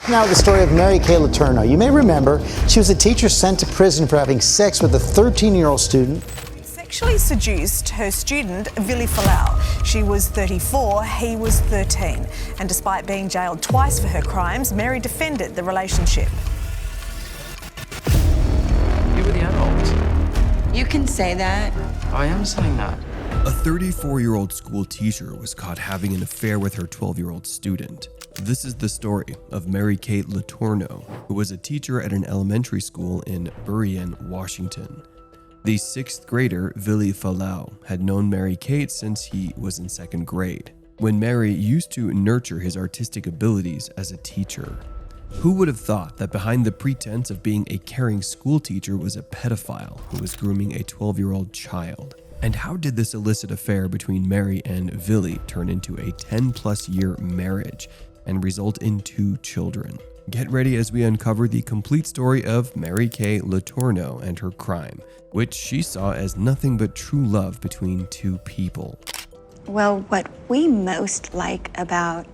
Now the story of Mary Kay LeTourneau. You may remember she was a teacher sent to prison for having sex with a 13-year-old student. Sexually seduced her student, Billy Falla. She was 34, he was 13. And despite being jailed twice for her crimes, Mary defended the relationship. You were the adult. You can say that. I am saying that. A 34-year-old school teacher was caught having an affair with her 12-year-old student. This is the story of Mary Kay LeTourneau, who was a teacher at an elementary school in Burien, Washington. The 6th grader, Billy Falla, had known Mary Kay since he was in 2nd grade, when Mary used to nurture his artistic abilities as a teacher. Who would have thought that behind the pretense of being a caring school teacher was a pedophile who was grooming a 12-year-old child? And how did this illicit affair between Mary and Billy turn into a 10-plus year marriage and result in 2 children? Get ready as we uncover the complete story of Mary Kay LeTourneau and her crime, which she saw as nothing but true love between 2 people. Well, what we most like about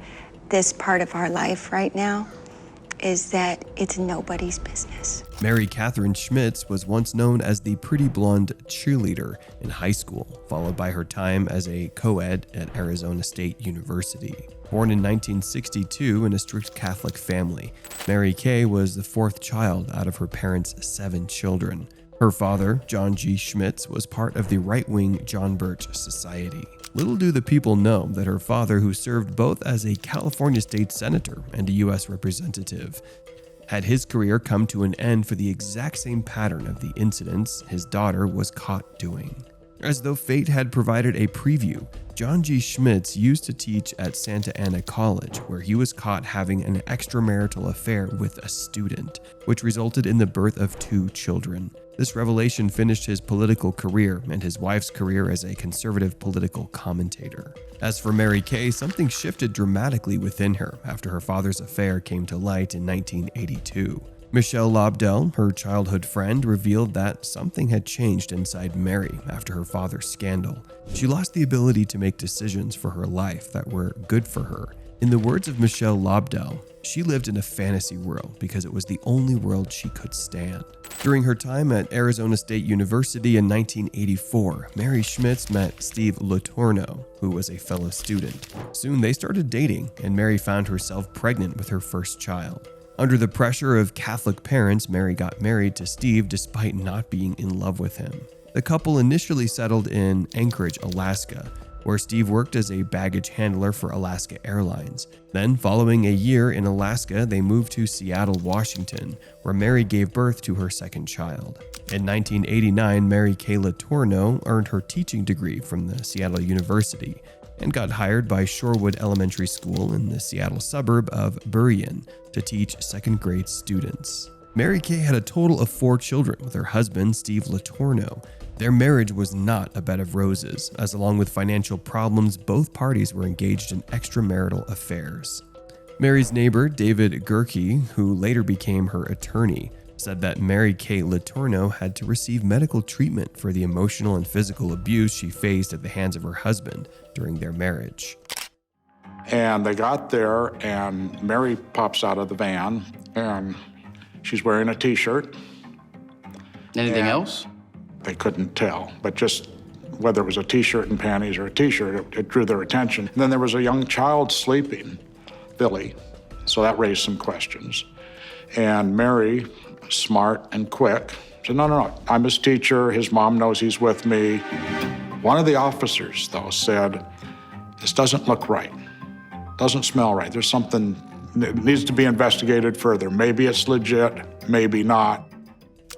this part of our life right now is that it's nobody's business. Mary Catherine Schmitz was once known as the pretty blonde cheerleader in high school, followed by her time as a co-ed at Arizona State University. Born in 1962 in a strict Catholic family, Mary Kay was the 4th child out of her parents' 7 children. Her father, John G. Schmitz, was part of the right-wing John Birch Society. Little do the people know that her father, who served both as a California state senator and a U.S. representative, had his career come to an end for the exact same pattern of the incidents his daughter was caught doing. As though fate had provided a preview, John G. Schmitz used to teach at Santa Ana College, where he was caught having an extramarital affair with a student, which resulted in the birth of 2 children. This revelation finished his political career and his wife's career as a conservative political commentator. As for Mary Kay, something shifted dramatically within her after her father's affair came to light in 1982. Michelle Lobdell, her childhood friend, revealed that something had changed inside Mary after her father's scandal. She lost the ability to make decisions for her life that were good for her. In the words of Michelle Lobdell, she lived in a fantasy world because it was the only world she could stand. During her time at Arizona State University in 1984, Mary Schmitz met Steve LeTourneau, who was a fellow student. Soon they started dating, and Mary found herself pregnant with her first child. Under the pressure of Catholic parents, Mary got married to Steve despite not being in love with him. The couple initially settled in Anchorage, Alaska, where Steve worked as a baggage handler for Alaska Airlines. Then, following a year in Alaska, they moved to Seattle, Washington, where Mary gave birth to her 2nd child. In 1989, Mary Kay LeTourneau earned her teaching degree from the Seattle University and got hired by Shorewood Elementary School in the Seattle suburb of Burien to teach 2nd grade students. Mary Kay had a total of 4 children with her husband, Steve LeTourneau. Their marriage was not a bed of roses, as along with financial problems, both parties were engaged in extramarital affairs. Mary's neighbor, David Gerke, who later became her attorney, said that Mary Kay LeTourneau had to receive medical treatment for the emotional and physical abuse she faced at the hands of her husband during their marriage. And they got there, and Mary pops out of the van, and she's wearing a T-shirt. Anything else? They couldn't tell, but just whether it was a T-shirt and panties or a T-shirt, it drew their attention. And then there was a young child sleeping, Billy, so that raised some questions. And Mary, smart and quick, said, no, I'm his teacher, his mom knows he's with me. One of the officers, though, said, this doesn't look right, doesn't smell right. There's something that needs to be investigated further. Maybe it's legit, maybe not.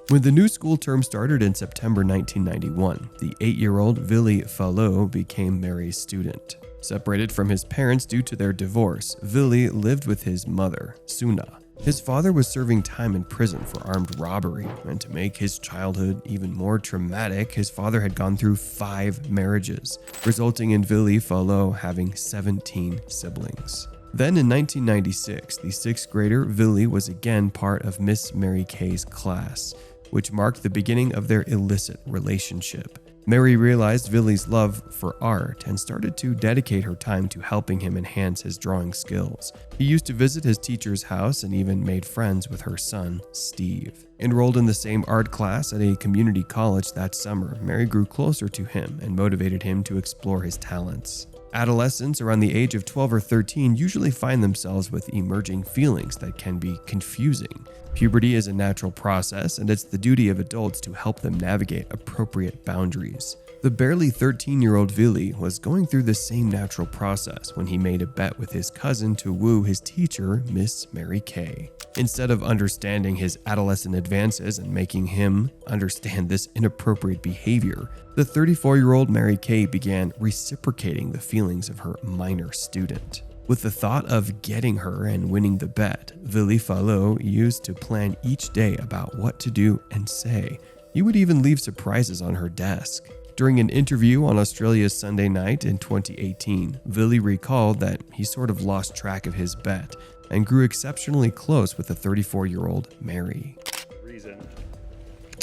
When the new school term started in September 1991, the 8-year-old Billy Falla became Mary's student. Separated from his parents due to their divorce, Billy lived with his mother, Suna. His father was serving time in prison for armed robbery, and to make his childhood even more traumatic, his father had gone through 5 marriages, resulting in Billy Falla having 17 siblings. Then in 1996, the 6th grader Billy was again part of Miss Mary Kay's class, which marked the beginning of their illicit relationship. Mary realized Billy's love for art and started to dedicate her time to helping him enhance his drawing skills. He used to visit his teacher's house and even made friends with her son, Steve. Enrolled in the same art class at a community college that summer, Mary grew closer to him and motivated him to explore his talents. Adolescents around the age of 12 or 13 usually find themselves with emerging feelings that can be confusing. Puberty is a natural process, and it's the duty of adults to help them navigate appropriate boundaries. The barely 13-year-old Billy was going through the same natural process when he made a bet with his cousin to woo his teacher, Miss Mary Kay. Instead of understanding his adolescent advances and making him understand this inappropriate behavior, the 34-year-old Mary Kay began reciprocating the feelings of her minor student. With the thought of getting her and winning the bet, Billy Falla used to plan each day about what to do and say. He would even leave surprises on her desk. During an interview on Australia's Sunday Night in 2018, Billy recalled that he sort of lost track of his bet and grew exceptionally close with the 34-year-old Mary. Reason.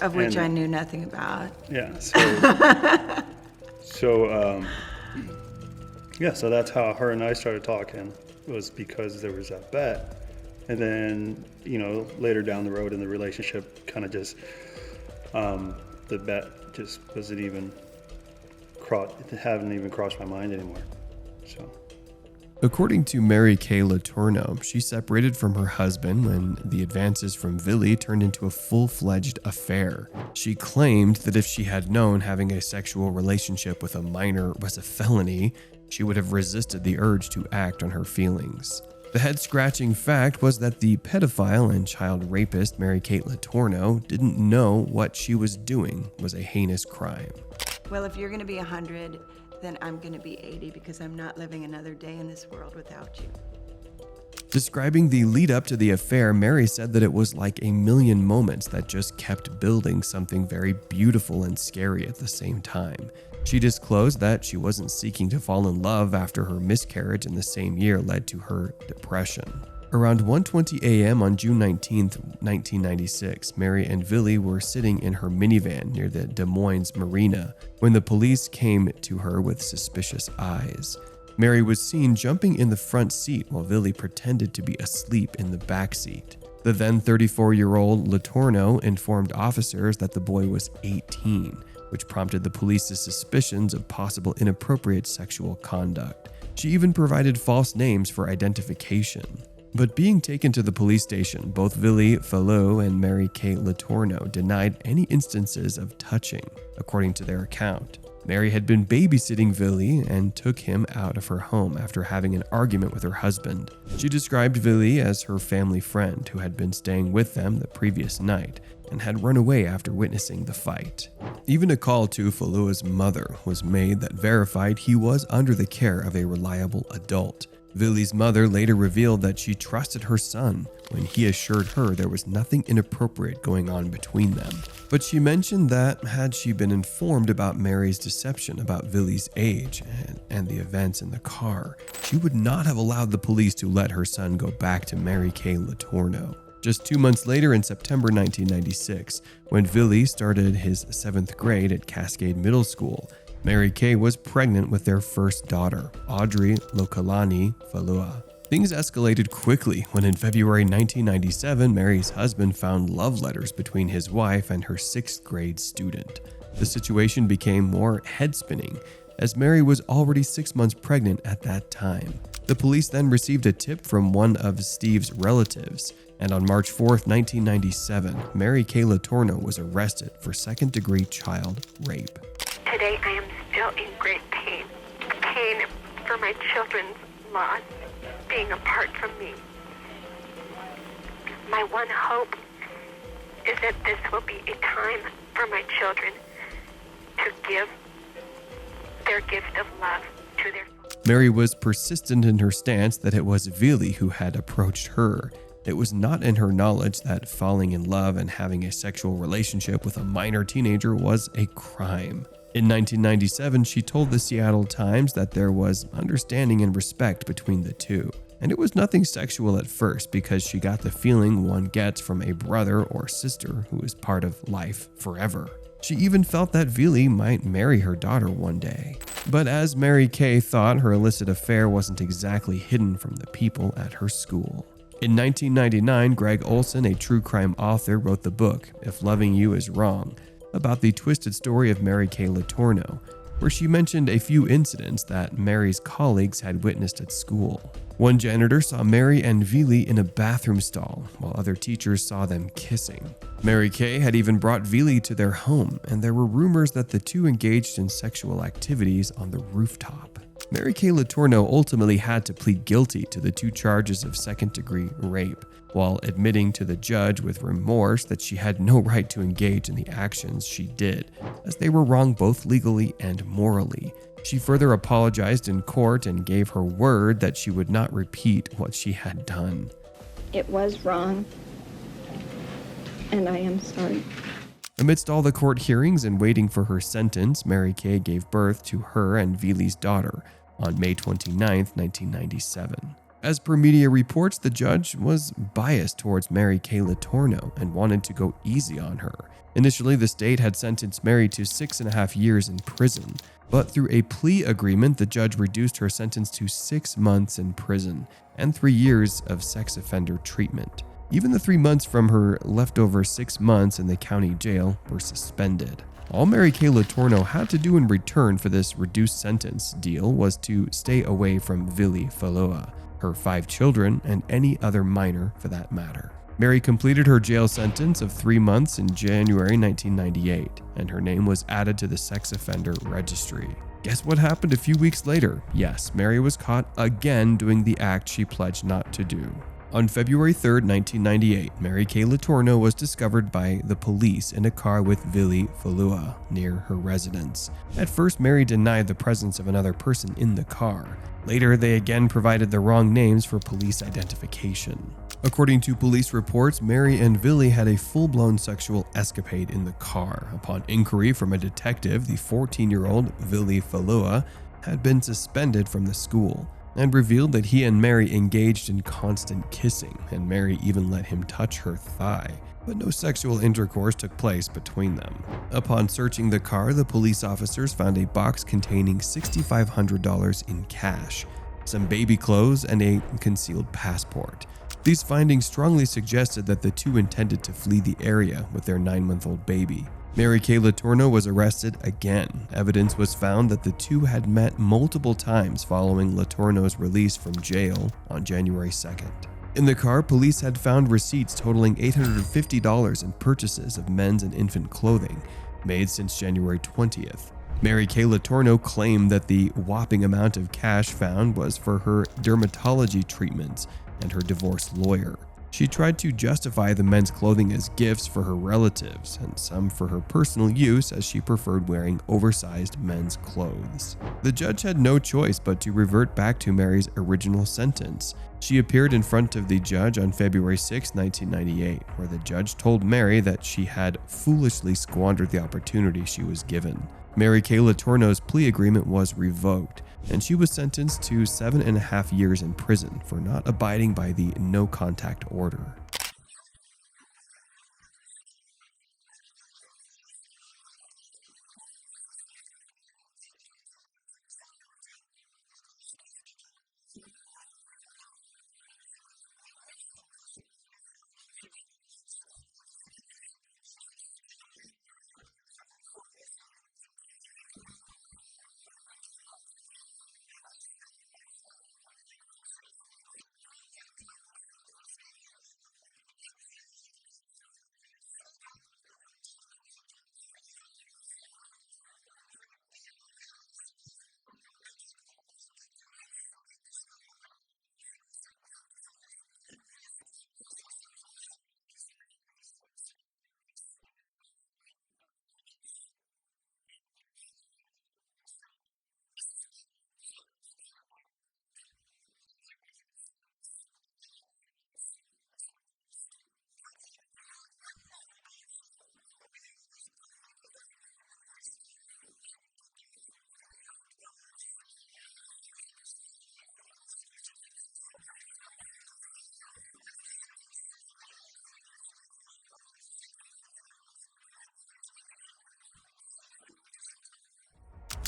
Of which I knew nothing about. Yeah, so that's how her and I started talking, was because there was that bet. And then, later down the road in the relationship, kind of just, the bet just hadn't even crossed my mind anymore, so. According to Mary Kay LeTourneau, she separated from her husband when the advances from Billy turned into a full-fledged affair. She claimed that if she had known having a sexual relationship with a minor was a felony, she would have resisted the urge to act on her feelings. The head-scratching fact was that the pedophile and child rapist Mary Kay LeTourneau didn't know what she was doing was a heinous crime. Well, if you're going to be 100, then I'm going to be 80 because I'm not living another day in this world without you. Describing the lead up to the affair, Mary said that it was like a million moments that just kept building something very beautiful and scary at the same time. She disclosed that she wasn't seeking to fall in love after her miscarriage in the same year led to her depression. Around 1:20 a.m. on June 19, 1996, Mary and Billy were sitting in her minivan near the Des Moines Marina when the police came to her with suspicious eyes. Mary was seen jumping in the front seat while Billy pretended to be asleep in the back seat. The then 34-year-old LeTourneau informed officers that the boy was 18, which prompted the police's suspicions of possible inappropriate sexual conduct. She even provided false names for identification. But being taken to the police station, both Billy Falla and Mary Kay LeTourneau denied any instances of touching, according to their account. Mary had been babysitting Billy and took him out of her home after having an argument with her husband. She described Billy as her family friend who had been staying with them the previous night and had run away after witnessing the fight. Even a call to Falla's mother was made that verified he was under the care of a reliable adult. Billy's mother later revealed that she trusted her son when he assured her there was nothing inappropriate going on between them. But she mentioned that had she been informed about Mary's deception about Billy's age and the events in the car, she would not have allowed the police to let her son go back to Mary Kay LeTourneau. Just 2 months later, in September 1996, when Billy started his 7th grade at Cascade Middle School, Mary Kay was pregnant with their first daughter, Audrey Lokalani Falla. Things escalated quickly when in February 1997, Mary's husband found love letters between his wife and her 6th grade student. The situation became more head-spinning, as Mary was already 6 months pregnant at that time. The police then received a tip from one of Steve's relatives, and on March 4, 1997, Mary Kay LeTourneau was arrested for second-degree child rape. Today I am still in great pain. Pain for my children's loss, being apart from me. My one hope is that this will be a time for my children to give their gift of love to their father. Mary was persistent in her stance that it was Billy who had approached her. It was not in her knowledge that falling in love and having a sexual relationship with a minor teenager was a crime. In 1997, she told the Seattle Times that there was understanding and respect between the two. And it was nothing sexual at first because she got the feeling one gets from a brother or sister who is part of life forever. She even felt that Billy might marry her daughter one day. But as Mary Kay thought, her illicit affair wasn't exactly hidden from the people at her school. In 1999, Greg Olson, a true crime author, wrote the book, If Loving You Is Wrong, about the twisted story of Mary Kay LeTourneau, where she mentioned a few incidents that Mary's colleagues had witnessed at school. One janitor saw Mary and Billy in a bathroom stall, while other teachers saw them kissing. Mary Kay had even brought Billy to their home, and there were rumors that the two engaged in sexual activities on the rooftop. Mary Kay LeTourneau ultimately had to plead guilty to the 2 charges of second-degree rape, while admitting to the judge with remorse that she had no right to engage in the actions she did, as they were wrong both legally and morally. She further apologized in court and gave her word that she would not repeat what she had done. It was wrong, and I am sorry. Amidst all the court hearings and waiting for her sentence, Mary Kay gave birth to her and Billy's daughter on May 29, 1997. As per media reports, the judge was biased towards Mary Kay LeTourneau and wanted to go easy on her. Initially, the state had sentenced Mary to 6.5 years in prison, but through a plea agreement, the judge reduced her sentence to 6 months in prison and 3 years of sex offender treatment. Even the 3 months from her leftover 6 months in the county jail were suspended. All Mary Kay LeTourneau had to do in return for this reduced sentence deal was to stay away from Billy Falla, her 5 children, and any other minor for that matter. Mary completed her jail sentence of 3 months in January 1998, and her name was added to the sex offender registry. Guess what happened a few weeks later? Yes, Mary was caught again doing the act she pledged not to do. On February 3, 1998, Mary Kay LeTourneau was discovered by the police in a car with Billy Falla near her residence. At first, Mary denied the presence of another person in the car. Later, they again provided the wrong names for police identification. According to police reports, Mary and Billy had a full-blown sexual escapade in the car. Upon inquiry from a detective, the 14-year-old Billy Falla had been suspended from the school and revealed that he and Mary engaged in constant kissing, and Mary even let him touch her thigh, but no sexual intercourse took place between them. Upon searching the car, the police officers found a box containing $6,500 in cash, some baby clothes, and a concealed passport. These findings strongly suggested that the two intended to flee the area with their 9-month-old baby. Mary Kay LeTourneau was arrested again. Evidence was found that the two had met multiple times following LeTourneau's release from jail on January 2nd. In the car, police had found receipts totaling $850 in purchases of men's and infant clothing made since January 20th. Mary Kay LeTourneau claimed that the whopping amount of cash found was for her dermatology treatments and her divorce lawyer. She tried to justify the men's clothing as gifts for her relatives, and some for her personal use, as she preferred wearing oversized men's clothes. The judge had no choice but to revert back to Mary's original sentence. She appeared in front of the judge on February 6, 1998, where the judge told Mary that she had foolishly squandered the opportunity she was given. Mary Kay LeTourneau's plea agreement was revoked, and she was sentenced to 7.5 years in prison for not abiding by the no-contact order.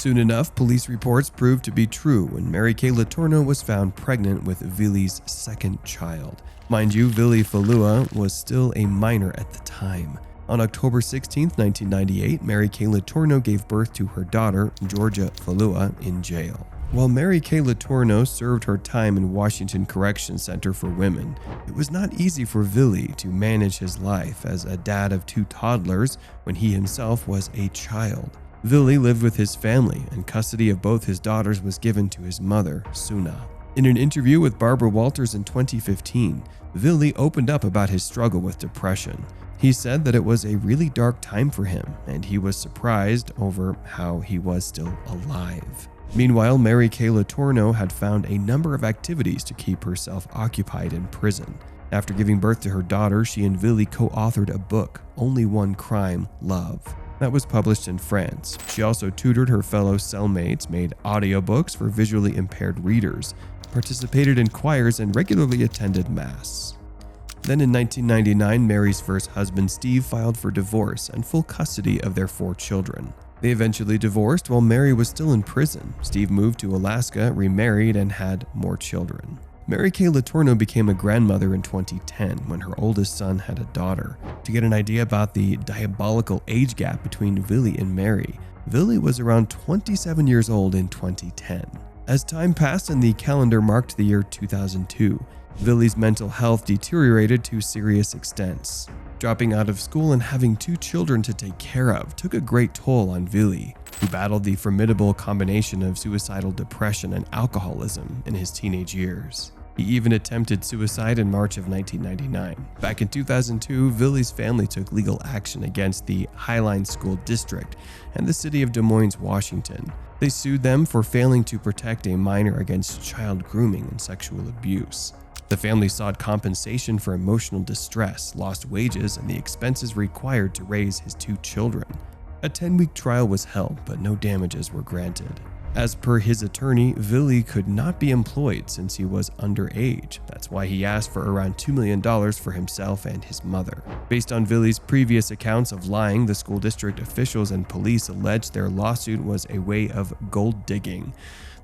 Soon enough, police reports proved to be true when Mary Kay LeTourneau was found pregnant with Billy's second child. Mind you, Billy Falla was still a minor at the time. On October 16, 1998, Mary Kay LeTourneau gave birth to her daughter, Georgia Falla, in jail. While Mary Kay LeTourneau served her time in Washington Correction Center for Women, it was not easy for Billy to manage his life as a dad of 2 toddlers when he himself was a child. Billy lived with his family, and custody of both his daughters was given to his mother, Suna. In an interview with Barbara Walters in 2015, Billy opened up about his struggle with depression. He said that it was a really dark time for him, and he was surprised over how he was still alive. Meanwhile, Mary Kay LeTourneau had found a number of activities to keep herself occupied in prison. After giving birth to her daughter, she and Billy co-authored a book, Only One Crime, Love, that was published in France. She also tutored her fellow cellmates, made audiobooks for visually impaired readers, participated in choirs, and regularly attended Mass. Then in 1999, Mary's first husband, Steve, filed for divorce and full custody of their 4 children. They eventually divorced while Mary was still in prison. Steve moved to Alaska, remarried, and had more children. Mary Kay LeTourneau became a grandmother in 2010 when her oldest son had a daughter. To get an idea about the diabolical age gap between Billy and Mary, Billy was around 27 years old in 2010. As time passed and the calendar marked the year 2002, Billy's mental health deteriorated to serious extents. Dropping out of school and having 2 children to take care of took a great toll on Billy, who battled the formidable combination of suicidal depression and alcoholism in his teenage years. He even attempted suicide in March of 1999. Back in 2002, Billy's family took legal action against the Highline School District and the city of Des Moines, Washington. They sued them for failing to protect a minor against child grooming and sexual abuse. The family sought compensation for emotional distress, lost wages, and the expenses required to raise his 2 children. A 10-week trial was held, but no damages were granted. As per his attorney, Billy could not be employed since he was underage. That's why he asked for around $2 million for himself and his mother. Based on Billy's previous accounts of lying, the school district officials and police alleged their lawsuit was a way of gold digging.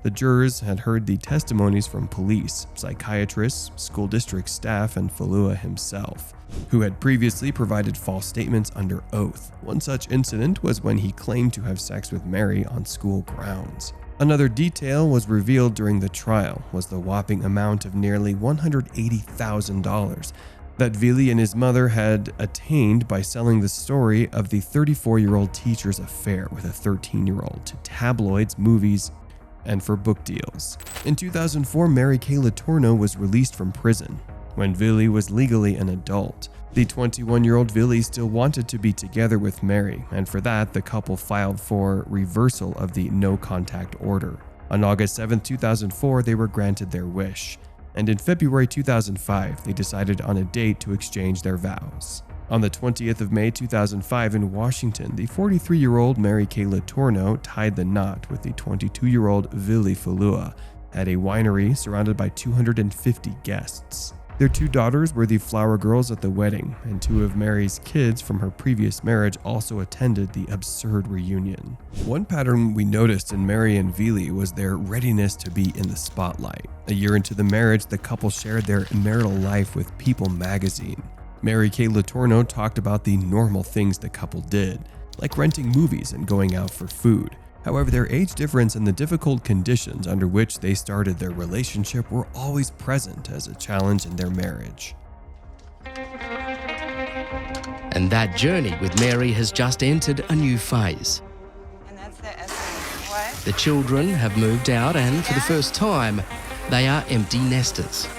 The jurors had heard the testimonies from police, psychiatrists, school district staff, and Falla himself, who had previously provided false statements under oath. One such incident was when he claimed to have sex with Mary on school grounds. Another detail was revealed during the trial was the whopping amount of nearly $180,000 that Billy and his mother had attained by selling the story of the 34-year-old teacher's affair with a 13-year-old to tabloids, movies, and for book deals. In 2004, Mary Kay LeTourneau was released from prison when Billy was legally an adult. The 21-year-old Billy still wanted to be together with Mary, and for that, the couple filed for reversal of the no-contact order. On August 7, 2004, they were granted their wish, and in February 2005, they decided on a date to exchange their vows. On the 20th of May 2005 in Washington, the 43-year-old Mary Kay LeTourneau tied the knot with the 22-year-old Billy Falla at a winery surrounded by 250 guests. Their 2 daughters were the flower girls at the wedding, and 2 of Mary's kids from her previous marriage also attended the absurd reunion. One pattern we noticed in Mary and Billy was their readiness to be in the spotlight. A year into the marriage, the couple shared their marital life with People magazine. Mary Kay LeTourneau talked about the normal things the couple did, like renting movies and going out for food. However, their age difference and the difficult conditions under which they started their relationship were always present as a challenge in their marriage. And that journey with Mary has just entered a new phase. And that's the essence. What? The children have moved out, and for the first time, they are empty nesters.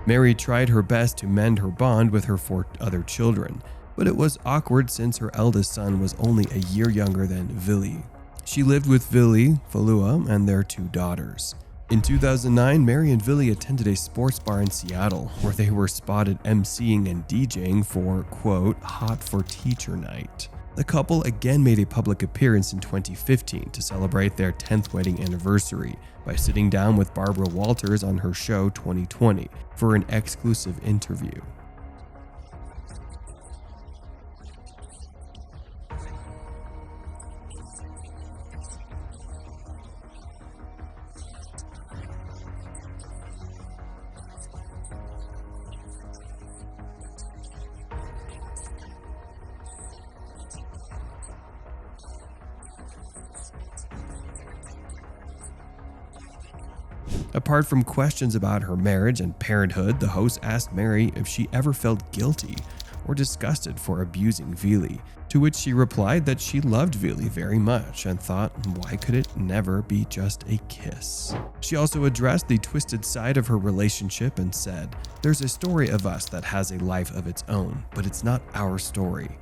Mary tried her best to mend her bond with her 4 other children, but it was awkward since her eldest son was only a year younger than Billy. She lived with Billy Falla and their 2 daughters. In 2009, Mary and Billy attended a sports bar in Seattle where they were spotted emceeing and DJing for, quote, Hot for Teacher Night. The couple again made a public appearance in 2015 to celebrate their 10th wedding anniversary by sitting down with Barbara Walters on her show 2020 for an exclusive interview. Apart from questions about her marriage and parenthood, the host asked Mary if she ever felt guilty or disgusted for abusing Billy, to which she replied that she loved Billy very much and thought, why could it never be just a kiss? She also addressed the twisted side of her relationship and said, "There's a story of us that has a life of its own, but it's not our story."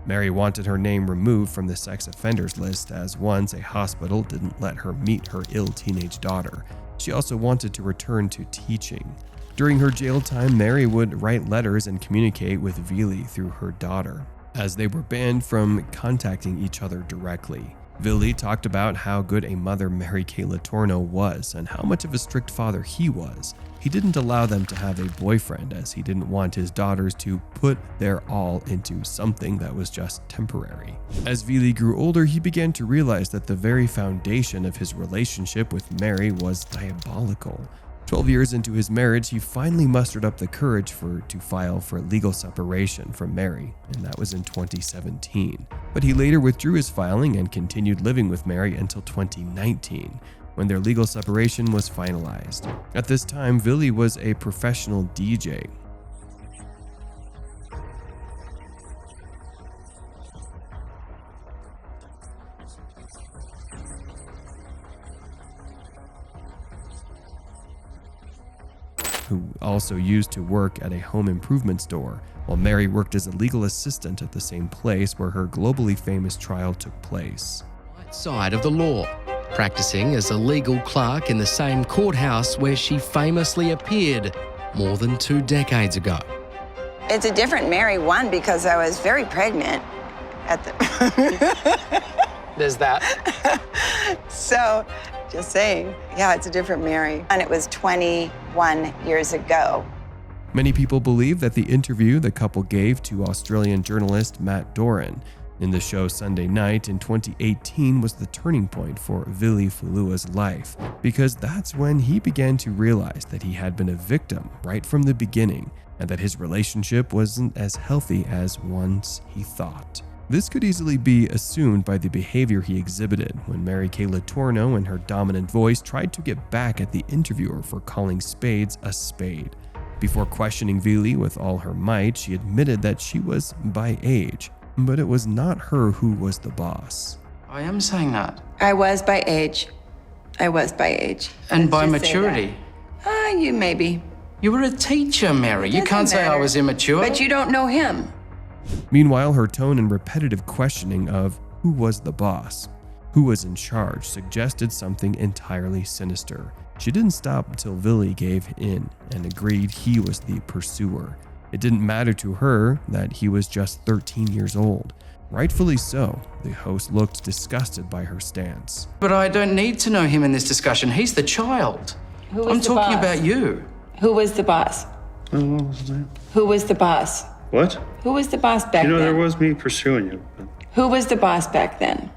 Mary wanted her name removed from the sex offenders list as once a hospital didn't let her meet her ill teenage daughter. She also wanted to return to teaching. During her jail time, Mary would write letters and communicate with Billy through her daughter, as they were banned from contacting each other directly. Billy talked about how good a mother Mary Kay LeTourneau was and how much of a strict father he was. He didn't allow them to have a boyfriend as he didn't want his daughters to put their all into something that was just temporary. As Billy grew older, he began to realize that the very foundation of his relationship with Mary was diabolical. 12 years into his marriage, he finally mustered up the courage to file for legal separation from Mary, and that was in 2017. But he later withdrew his filing and continued living with Mary until 2019, when their legal separation was finalized. At this time, Billy was a professional DJ. Who also used to work at a home improvement store, while Mary worked as a legal assistant at the same place where her globally famous trial took place. Right side of the law, practicing as a legal clerk in the same courthouse where she famously appeared more than 2 decades ago. It's a different Mary, one, because I was very pregnant at the... There's that. So, just saying, yeah, it's a different Mary. And it was 21 years ago. Many people believe that the interview the couple gave to Australian journalist Matt Doran in the show Sunday Night in 2018 was the turning point for Billy Falla's life, because that's when he began to realize that he had been a victim right from the beginning and that his relationship wasn't as healthy as once he thought. This could easily be assumed by the behavior he exhibited when Mary Kay LeTourneau, in her dominant voice, tried to get back at the interviewer for calling spades a spade. Before questioning Billy with all her might, she admitted that she was by age, but it was not her who was the boss. I am saying that. I was by age. I was by age. And by Let's just say maturity. that. You maybe. You were a teacher, Mary. You Doesn't can't say I matter. was immature. But you don't know him. Meanwhile, her tone and repetitive questioning of who was the boss, who was in charge, suggested something entirely sinister. She didn't stop until Billy gave in and agreed he was the pursuer. It didn't matter to her that he was just 13 years old. Rightfully so, the host looked disgusted by her stance. But I don't need to know him in this discussion. He's the child. Who was I'm the talking boss? about you. Who was the boss? What was his name? Who was the boss? What? Who was the boss back You know, then? there was me pursuing you. Who was the boss back then?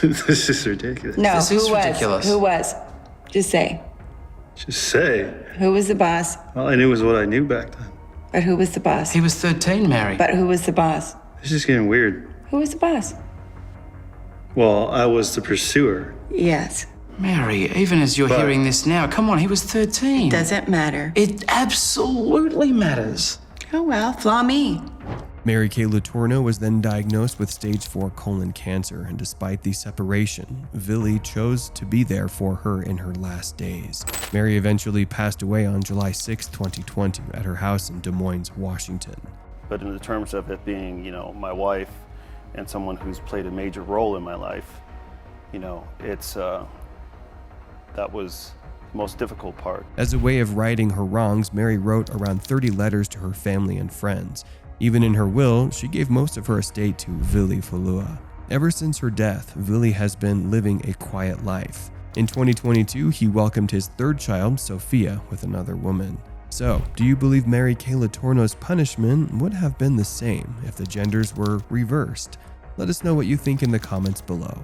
This is ridiculous. No, This who is was? ridiculous. Who was? Just say. Just say. Who was the boss? All I knew was what I knew back then. But who was the boss? He was 13, Mary. But who was the boss? This is getting weird. Who was the boss? Well, I was the pursuer. Yes. Mary, even as you're But- hearing this now, come on, he was 13. Doesn't matter. It absolutely matters. Oh well, flaw me. Mary Kay LeTourneau was then diagnosed with stage 4 colon cancer, and despite the separation, Billy chose to be there for her in her last days. Mary eventually passed away on July 6, 2020 at her house in Des Moines, Washington. But in the terms of it being, my wife and someone who's played a major role in my life, it's, that was the most difficult part. As a way of righting her wrongs, Mary wrote around 30 letters to her family and friends. Even in her will, she gave most of her estate to Billy Falla. Ever since her death, Billy has been living a quiet life. In 2022, he welcomed his 3rd child, Sophia, with another woman. So, do you believe Mary Kay LeTourneau's punishment would have been the same if the genders were reversed? Let us know what you think in the comments below.